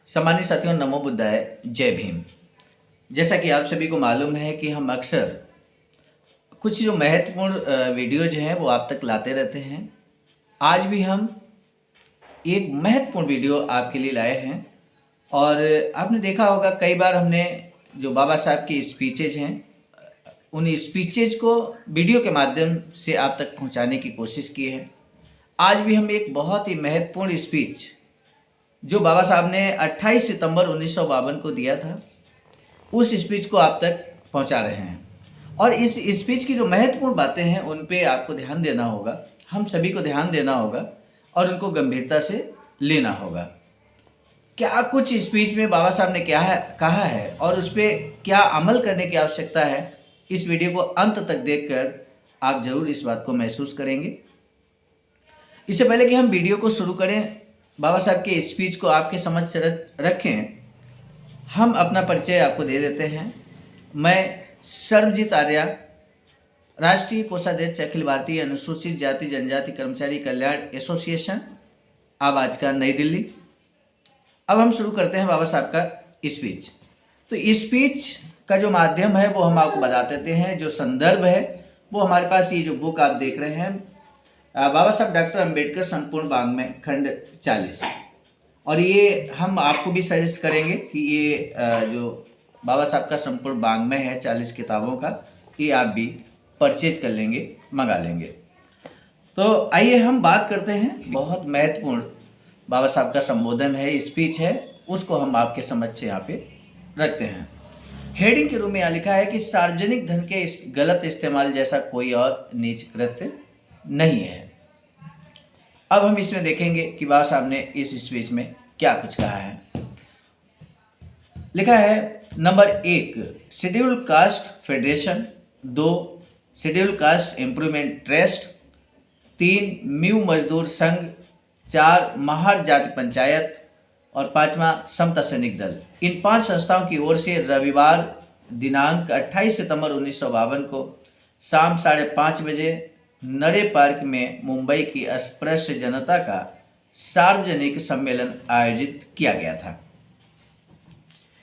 सम्मानित साथियों, नमो बुद्धाय, जय भीम। जैसा कि आप सभी को मालूम है कि हम अक्सर कुछ जो महत्वपूर्ण वीडियो जो हैं वो आप तक लाते रहते हैं। आज भी हम एक महत्वपूर्ण वीडियो आपके लिए लाए हैं और आपने देखा होगा कई बार हमने जो बाबा साहब की स्पीचेज हैं उन स्पीचेज को वीडियो के माध्यम से आप तक पहुंचाने की कोशिश की है। आज भी हम एक बहुत ही महत्वपूर्ण स्पीच जो बाबा साहब ने 28 सितंबर 1952 को दिया था, उस स्पीच को आप तक पहुंचा रहे हैं। और इस स्पीच की जो महत्वपूर्ण बातें हैं उन पे आपको ध्यान देना होगा, हम सभी को ध्यान देना होगा और उनको गंभीरता से लेना होगा। क्या कुछ स्पीच में बाबा साहब ने क्या है कहा है और उस पर क्या अमल करने की आवश्यकता है, इस वीडियो को अंत तक देखकर आप जरूर इस बात को महसूस करेंगे। इससे पहले कि हम वीडियो को शुरू करें, बाबा साहब के स्पीच को आपके समक्ष रखें, हम अपना परिचय आपको दे देते हैं। मैं सर्वजीत आर्या, राष्ट्रीय कोषाध्यक्ष, अखिल भारतीय अनुसूचित जाति जनजाति कर्मचारी कल्याण एसोसिएशन, आवाज का, नई दिल्ली। अब हम शुरू करते हैं बाबा साहब का स्पीच। तो स्पीच का जो माध्यम है वो हम आपको बता देते हैं। जो संदर्भ है वो हमारे पास ये जो बुक आप देख रहे हैं, बाबा साहब डॉक्टर अंबेडकर संपूर्ण वाङ्मय खंड 40। और ये हम आपको भी सजेस्ट करेंगे कि ये जो बाबा साहब का संपूर्ण वाङ्मय है 40 किताबों का, ये आप भी परचेज कर लेंगे, मंगा लेंगे। तो आइए हम बात करते हैं। बहुत महत्वपूर्ण बाबा साहब का संबोधन है, स्पीच है, उसको हम आपके समक्ष यहाँ पे रखते हैं। हेडिंग के रूप में यहाँ लिखा है कि सार्वजनिक धन के गलत इस्तेमाल जैसा कोई और नीच कृत्य नहीं है। अब हम इसमें देखेंगे कि बाबा साहब ने इस स्पीच में क्या कुछ कहा है। लिखा है number 1, schedule caste federation, 2, schedule caste improvement trust, 3, mu मजदूर संघ, 4, महार जाति पंचायत और 5वां समता सैनिक दल। इन 5 संस्थाओं की ओर से रविवार दिनांक 28 सितंबर 1952 को शाम 5:30 बजे नरे पार्क में मुंबई की अस्पृश्य जनता का सार्वजनिक सम्मेलन आयोजित किया गया था।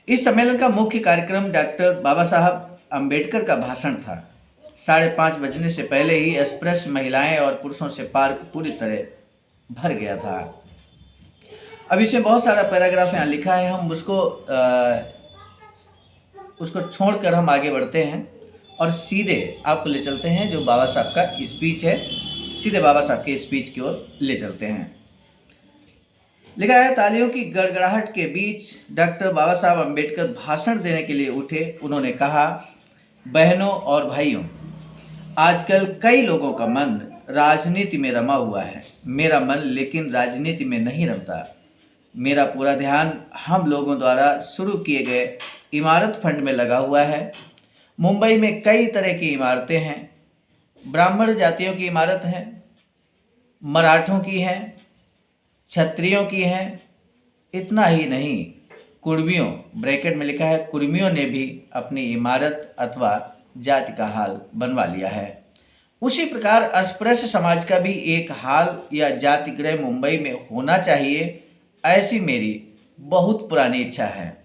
इस सम्मेलन का मुख्य कार्यक्रम डॉक्टर बाबा साहब अंबेडकर का भाषण था। 5:30 बजने से पहले ही अस्पृश्य महिलाएं और पुरुषों से पार्क पूरी तरह भर गया था। अब इसमें बहुत सारा पैराग्राफ यहाँ लिखा है, हम उसको छोड़कर हम आगे बढ़ते हैं और सीधे आपको ले चलते हैं जो बाबा साहब का स्पीच है, सीधे बाबा साहब के स्पीच की ओर ले चलते हैं। लिखा है, तालियों की गड़गड़ाहट के बीच डॉक्टर बाबा साहब अंबेडकर भाषण देने के लिए उठे। उन्होंने कहा, बहनों और भाइयों, आजकल कई लोगों का मन राजनीति में रमा हुआ है। मेरा मन लेकिन राजनीति में नहीं रमता। मेरा पूरा ध्यान हम लोगों द्वारा शुरू किए गए इमारत फंड में लगा हुआ है। मुंबई में कई तरह की इमारतें हैं। ब्राह्मण जातियों की इमारत है, मराठों की है, क्षत्रियों की है। इतना ही नहीं, कुर्मियों, ब्रैकेट में लिखा है, कुर्मियों ने भी अपनी इमारत अथवा जाति का हाल बनवा लिया है। उसी प्रकार अस्पृश्य समाज का भी एक हाल या जाति गृह मुंबई में होना चाहिए, ऐसी मेरी बहुत पुरानी इच्छा है।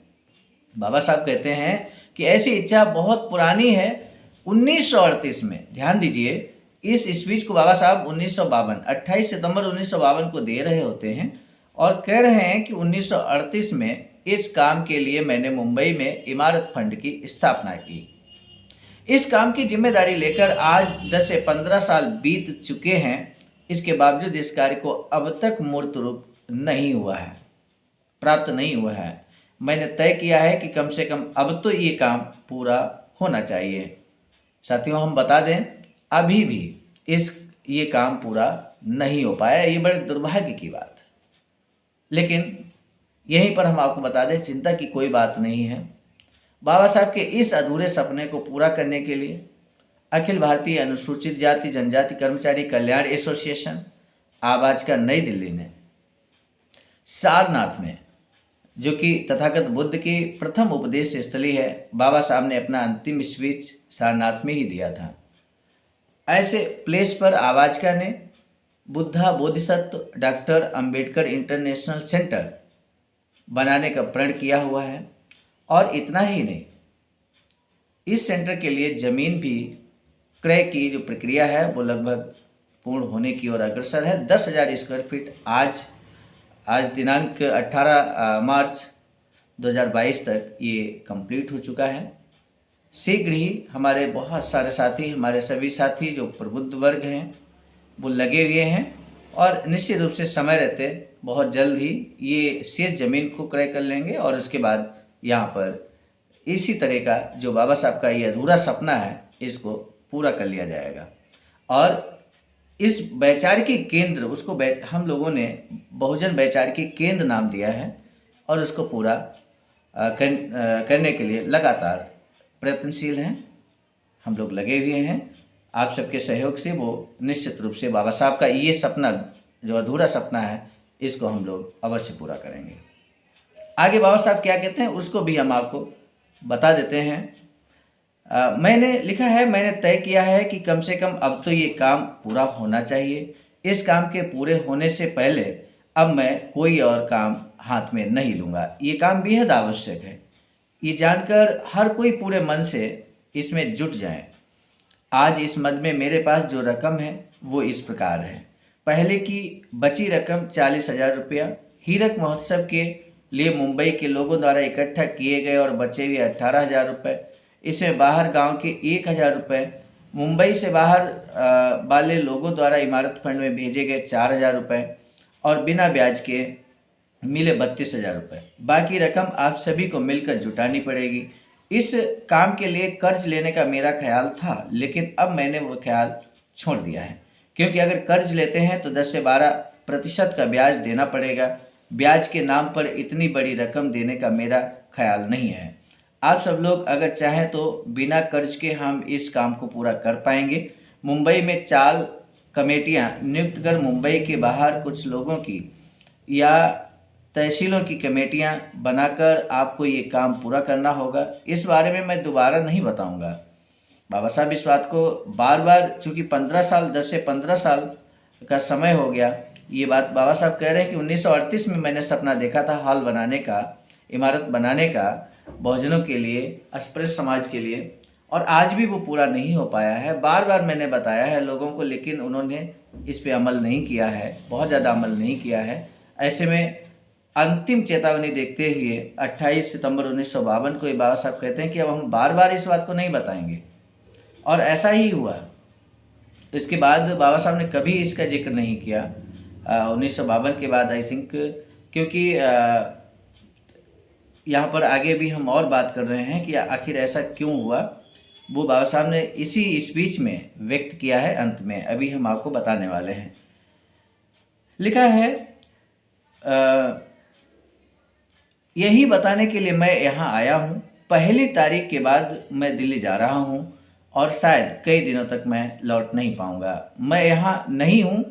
बाबा साहब कहते हैं कि ऐसी इच्छा बहुत पुरानी है। 1938 में, ध्यान दीजिए, इस स्पीच को बाबा साहब 28 सितंबर 1952 को दे रहे होते हैं और कह रहे हैं कि 1938 में इस काम के लिए मैंने मुंबई में इमारत फंड की स्थापना की। इस काम की जिम्मेदारी लेकर आज 10 से 15 साल बीत चुके हैं। इसके बावजूद इस कार्य को अब तक मूर्त रूप नहीं हुआ है, प्राप्त नहीं हुआ है। मैंने तय किया है कि कम से कम अब तो ये काम पूरा होना चाहिए। साथियों, हम बता दें, अभी भी ये काम पूरा नहीं हो पाया। ये बड़े दुर्भाग्य की बात है, लेकिन यहीं पर हम आपको बता दें, चिंता की कोई बात नहीं है। बाबा साहब के इस अधूरे सपने को पूरा करने के लिए अखिल भारतीय अनुसूचित जाति जनजाति कर्मचारी कल्याण एसोसिएशन, आवाज का, नई दिल्ली ने सारनाथ में, जो कि तथागत बुद्ध की प्रथम उपदेश स्थली है, बाबा साहब ने अपना अंतिम स्पीच सारनाथ में ही दिया था। ऐसे प्लेस पर आवाजका ने Buddha Bodhisattva doctor Ambedkar international centre बनाने का प्रण किया हुआ है। और इतना ही नहीं, इस सेंटर के लिए ज़मीन भी क्रय की जो प्रक्रिया है वो लगभग पूर्ण होने की ओर अग्रसर है। 10,000 स्क्वायर फीट आज दिनांक 18 मार्च 2022 तक ये कंप्लीट हो चुका है। शीघ्र ही हमारे बहुत सारे साथी, हमारे सभी साथी जो प्रबुद्ध वर्ग हैं वो लगे हुए हैं और निश्चित रूप से समय रहते बहुत जल्द ही ये शेष ज़मीन को क्रय कर लेंगे और उसके बाद यहाँ पर इसी तरह का जो बाबा साहब का ये अधूरा सपना है इसको पूरा कर लिया जाएगा। और इस वैचारिकी केंद्र उसको हम लोगों ने बहुजन वैचारिकी केंद्र नाम दिया है और उसको पूरा करने के लिए लगातार प्रयत्नशील हैं। हम लोग लगे हुए हैं। आप सबके सहयोग से वो निश्चित रूप से बाबा साहब का ये सपना जो अधूरा सपना है इसको हम लोग अवश्य पूरा करेंगे। आगे बाबा साहब क्या कहते हैं उसको भी हम आपको बता देते हैं। मैंने लिखा है, मैंने तय किया है कि कम से कम अब तो ये काम पूरा होना चाहिए। इस काम के पूरे होने से पहले अब मैं कोई और काम हाथ में नहीं लूँगा। ये काम बेहद आवश्यक है। ये जानकर हर कोई पूरे मन से इसमें जुट जाए। आज इस मद में मेरे पास जो रकम है वो इस प्रकार है। पहले की बची रकम 40,000 रुपया हीरक महोत्सव के लिए मुंबई के लोगों द्वारा इकट्ठा किए गए और बचे हुए 18,000 रुपये। इसमें बाहर गांव के 1,000 रुपये, मुंबई से बाहर वाले लोगों द्वारा इमारत फंड में भेजे गए 4,000 रुपये और बिना ब्याज के मिले 32,000 रुपये। बाकी रकम आप सभी को मिलकर जुटानी पड़ेगी। इस काम के लिए कर्ज लेने का मेरा ख्याल था, लेकिन अब मैंने वो ख्याल छोड़ दिया है, क्योंकि अगर कर्ज लेते हैं तो 10 से 12% का ब्याज देना पड़ेगा। ब्याज के नाम पर इतनी बड़ी रकम देने का मेरा ख्याल नहीं है। आप सब लोग अगर चाहें तो बिना कर्ज के हम इस काम को पूरा कर पाएंगे। मुंबई में 4 कमेटियां नियुक्त कर मुंबई के बाहर कुछ लोगों की या तहसीलों की कमेटियां बनाकर आपको ये काम पूरा करना होगा। इस बारे में मैं दोबारा नहीं बताऊंगा। बाबा साहब इस बात को बार बार, चूँकि 15 साल 10 से 15 साल का समय हो गया, ये बात बाबा साहब कह रहे हैं कि 1938 में मैंने सपना देखा था हॉल बनाने का, इमारत बनाने का बहुजनों के लिए, अस्पृश्य समाज के लिए, और आज भी वो पूरा नहीं हो पाया है। बार बार मैंने बताया है लोगों को, लेकिन उन्होंने इस पे अमल नहीं किया है, बहुत ज़्यादा अमल नहीं किया है। ऐसे में अंतिम चेतावनी देखते हुए 28 सितंबर 1952 को ये बाबा साहब कहते हैं कि अब हम बार बार इस बात को नहीं बताएंगे, और ऐसा ही हुआ। इसके बाद बाबा साहब ने कभी इसका जिक्र नहीं किया 1952 के बाद, आई थिंक, क्योंकि यहाँ पर आगे भी हम और बात कर रहे हैं कि आखिर ऐसा क्यों हुआ। वो बाबा साहब ने इसी स्पीच में व्यक्त किया है, अंत में अभी हम आपको बताने वाले हैं। लिखा है, यही बताने के लिए मैं यहाँ आया हूँ। 1 तारीख के बाद मैं दिल्ली जा रहा हूँ और शायद कई दिनों तक मैं लौट नहीं पाऊँगा। मैं यहाँ नहीं हूँ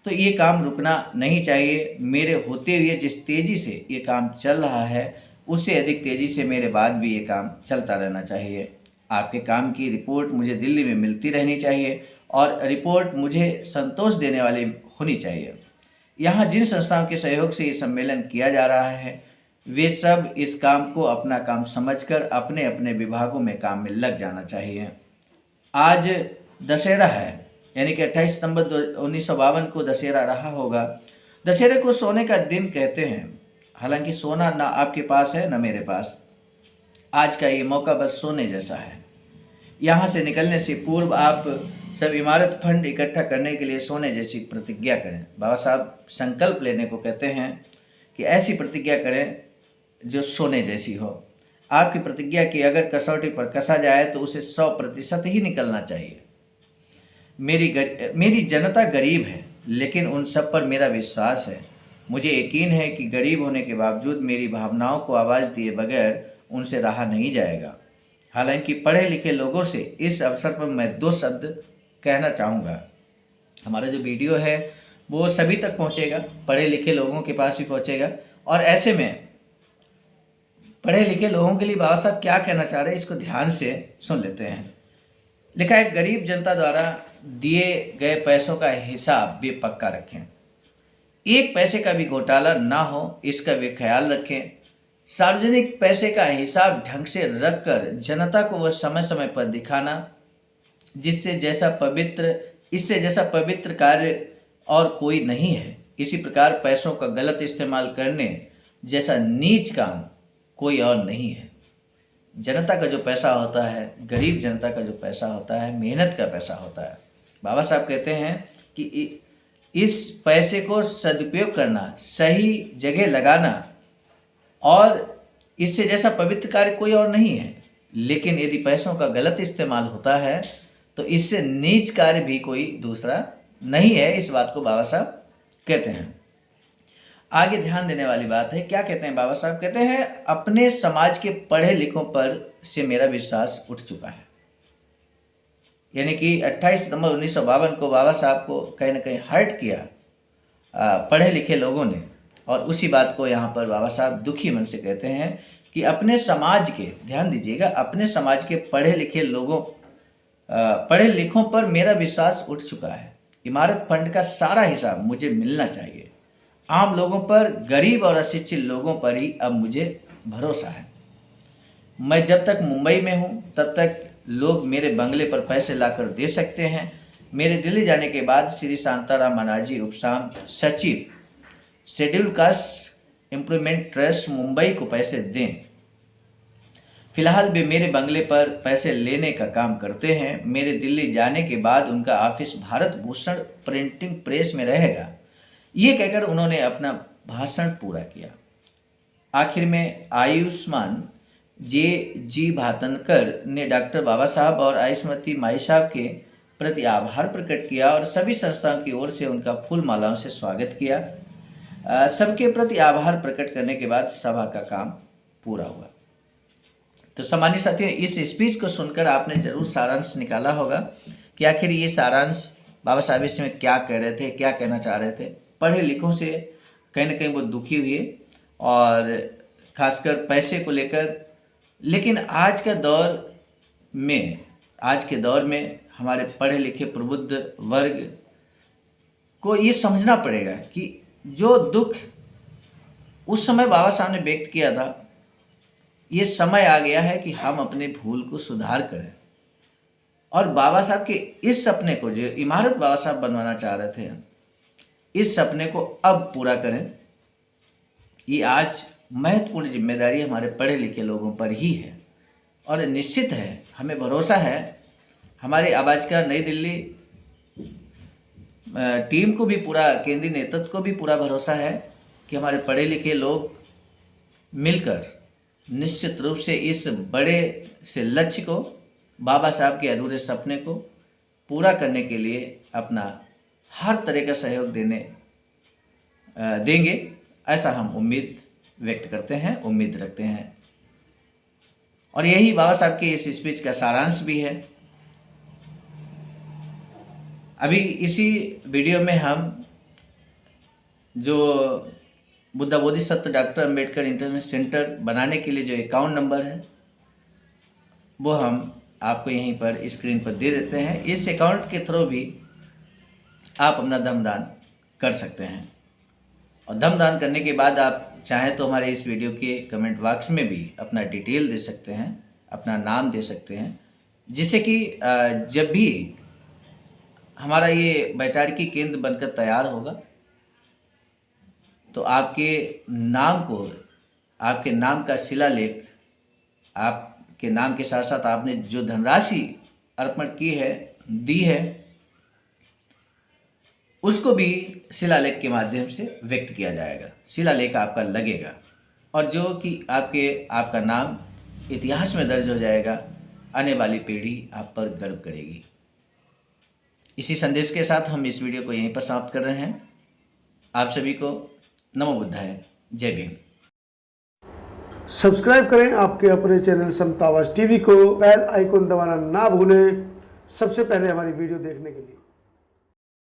तो ये काम रुकना नहीं चाहिए। मेरे होते हुए जिस तेज़ी से ये काम चल रहा है उससे अधिक तेज़ी से मेरे बाद भी ये काम चलता रहना चाहिए। आपके काम की रिपोर्ट मुझे दिल्ली में मिलती रहनी चाहिए और रिपोर्ट मुझे संतोष देने वाली होनी चाहिए। यहाँ जिन संस्थाओं के सहयोग से ये सम्मेलन किया जा रहा है वे सब इस काम को अपना काम समझकर अपने अपने विभागों में काम में लग जाना चाहिए। आज दशहरा है, यानी कि 28 सितंबर 1952 को दशहरा रहा होगा। दशहरे को सोने का दिन कहते हैं, हालांकि सोना ना आपके पास है ना मेरे पास। आज का ये मौका बस सोने जैसा है। यहाँ से निकलने से पूर्व आप सब इमारत फंड इकट्ठा करने के लिए सोने जैसी प्रतिज्ञा करें। बाबा साहब संकल्प लेने को कहते हैं कि ऐसी प्रतिज्ञा करें जो सोने जैसी हो। आपकी प्रतिज्ञा की अगर कसौटी पर कसा जाए तो उसे 100% ही निकलना चाहिए। मेरी जनता गरीब है, लेकिन उन सब पर मेरा विश्वास है। मुझे यकीन है कि गरीब होने के बावजूद मेरी भावनाओं को आवाज़ दिए बगैर उनसे रहा नहीं जाएगा। हालांकि पढ़े लिखे लोगों से इस अवसर पर मैं 2 शब्द कहना चाहूँगा। हमारा जो वीडियो है वो सभी तक पहुँचेगा, पढ़े लिखे लोगों के पास भी पहुँचेगा, और ऐसे में पढ़े लिखे लोगों के लिए बाबा साहब क्या कहना चाह रहे हैं इसको ध्यान से सुन लेते हैं। लिखा है, गरीब जनता द्वारा दिए गए पैसों का हिसाब भी पक्का रखें। 1 पैसे का भी घोटाला ना हो इसका वे ख्याल रखें। सार्वजनिक पैसे का हिसाब ढंग से रखकर जनता को वह समय समय पर दिखाना, इससे जैसा पवित्र कार्य और कोई नहीं है। इसी प्रकार पैसों का गलत इस्तेमाल करने जैसा नीच काम कोई और नहीं है। जनता का जो पैसा होता है, गरीब जनता का जो पैसा होता है, मेहनत का पैसा होता है, बाबा साहब कहते हैं कि इस पैसे को सदुपयोग करना, सही जगह लगाना, और इससे जैसा पवित्र कार्य कोई और नहीं है। लेकिन यदि पैसों का गलत इस्तेमाल होता है तो इससे नीच कार्य भी कोई दूसरा नहीं है। इस बात को बाबा साहब कहते हैं। आगे ध्यान देने वाली बात है, क्या कहते हैं बाबा साहब? कहते हैं अपने समाज के पढ़े लिखों पर से मेरा विश्वास उठ चुका है। यानी कि 28 सितंबर 1952 को बाबा साहब को कहीं ना कहीं हर्ट किया पढ़े लिखे लोगों ने, और उसी बात को यहाँ पर बाबा साहब दुखी मन से कहते हैं कि अपने समाज के, ध्यान दीजिएगा, अपने समाज के पढ़े लिखों पर मेरा विश्वास उठ चुका है। इमारत फंड का सारा हिसाब मुझे मिलना चाहिए। आम लोगों पर, गरीब और अशिक्षित लोगों पर ही अब मुझे भरोसा है। मैं जब तक मुंबई में हूँ तब तक लोग मेरे बंगले पर पैसे लाकर दे सकते हैं। मेरे दिल्ली जाने के बाद श्री शांताराम अनाजी उपसाम सचिव schedule caste employment trust Mumbai को पैसे दें। फिलहाल वे मेरे बंगले पर पैसे लेने का काम करते हैं। मेरे दिल्ली जाने के बाद उनका office Bharat Bhushan printing press में रहेगा। ये कहकर उन्होंने अपना भाषण पूरा किया। आखिर में आयुष्मान जी भातनकर ने डॉक्टर बाबा साहब और आयुष्मती माई साहब के प्रति आभार प्रकट किया और सभी संस्थाओं की ओर से उनका फूल मालाओं से स्वागत किया। सबके प्रति आभार प्रकट करने के बाद सभा का काम पूरा हुआ। तो सम्मानित साथियों, इस स्पीच को सुनकर आपने जरूर सारांश निकाला होगा कि आखिर ये सारांश बाबा साहब इसमें क्या कह रहे थे, क्या कहना चाह रहे थे। पढ़े लिखों से कहीं ना कहीं वो दुखी हुए, और खासकर पैसे को लेकर। लेकिन आज के दौर में हमारे पढ़े लिखे प्रबुद्ध वर्ग को ये समझना पड़ेगा कि जो दुख उस समय बाबा साहब ने व्यक्त किया था, ये समय आ गया है कि हम अपने भूल को सुधार करें, और बाबा साहब के इस सपने को, जो इमारत बाबा साहब बनवाना चाह रहे थे, इस सपने को अब पूरा करें। ये आज महत्वपूर्ण जिम्मेदारी हमारे पढ़े लिखे लोगों पर ही है, और निश्चित है, हमें भरोसा है, हमारी आवाज़ का नई दिल्ली टीम को भी, पूरा केंद्रीय नेतृत्व को भी पूरा भरोसा है कि हमारे पढ़े लिखे लोग मिलकर निश्चित रूप से इस बड़े से लक्ष्य को, बाबा साहब के अधूरे सपने को पूरा करने के लिए अपना हर तरह का सहयोग देंगे, ऐसा हम उम्मीद व्यक्त करते हैं, उम्मीद रखते हैं। और यही बाबा साहब के इस स्पीच का सारांश भी है। अभी इसी वीडियो में हम जो Buddha Bodhisattva doctor Ambedkar international centre बनाने के लिए जो अकाउंट नंबर है, वो हम आपको यहीं पर स्क्रीन पर दे देते हैं। इस अकाउंट के थ्रू भी आप अपना धमदान कर सकते हैं, और धमदान करने के बाद आप चाहें तो हमारे इस वीडियो के कमेंट बॉक्स में भी अपना डिटेल दे सकते हैं, अपना नाम दे सकते हैं, जिससे कि जब भी हमारा ये वैचारिकी केंद्र बनकर तैयार होगा तो आपके नाम का शिलालेख, आपके नाम के साथ साथ आपने जो धनराशि अर्पण की है, दी है, उसको भी शिलालेख के माध्यम से व्यक्त किया जाएगा। शिलालेख आपका लगेगा, और जो कि आपका नाम इतिहास में दर्ज हो जाएगा। आने वाली पीढ़ी आप पर गर्व करेगी। इसी संदेश के साथ हम इस वीडियो को यहीं पर समाप्त कर रहे हैं। आप सभी को नमो बुद्धाय, जय भीम। सब्सक्राइब करें आपके अपने चैनल समता आवाज़ टीवी को, बेल आइकन दबाना ना भूलें सबसे पहले हमारी वीडियो देखने के लिए।